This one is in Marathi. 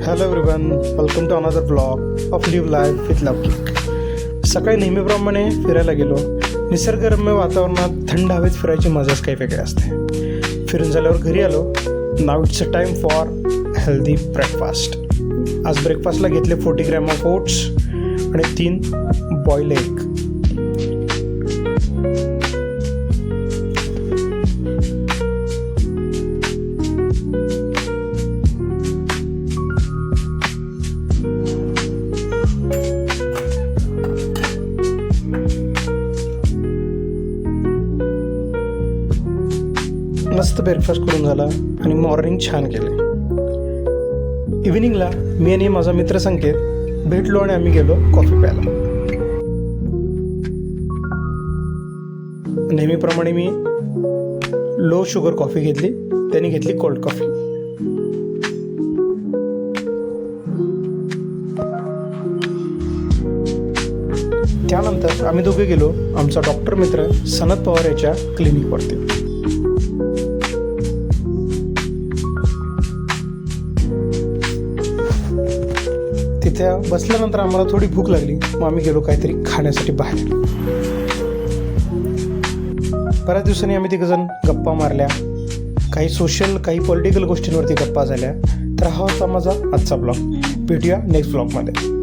Hello everyone, welcome to another blog of live life with Lucky. सकाळी नेहमीप्रमाणे फिरायला गेलो. निसर्गरम्य वातावरणात थंड हवेत फिरायची मजाच काही वेगळी असते. फिरून झाल्यावर घरी आलो. Now it's a time for healthy breakfast. आज ब्रेकफास्टला घेतले 40 ग्रॅम ऑफ ओट्स आणि 3 बॉईल एग. मस्त ब्रेकफास्ट करून झाला आणि मॉर्निंग छान केले. इव्हिनिंगला मी आणि माझा मित्र संकेत भेटलो आणि आम्ही गेलो कॉफी प्यायला. नेहमीप्रमाणे मी लो शुगर कॉफी घेतली, त्यांनी घेतली कोल्ड कॉफी. त्यानंतर आम्ही दोघे गेलो आमचा डॉक्टर मित्र सनत पवार याच्या क्लिनिकवरती. तिथे बसल्यानंतर आम्हाला थोडी भूक लागली, मग आम्ही गेलो काहीतरी खाण्यासाठी बाहेर. बऱ्याच दिवसांनी आम्ही तिघजण गप्पा मारल्या, काही सोशल काही पॉलिटिकल गोष्टींवरती गप्पा झाल्या. तर हा होता माझा आजचा ब्लॉग. भेटूया नेक्स्ट ब्लॉगमध्ये.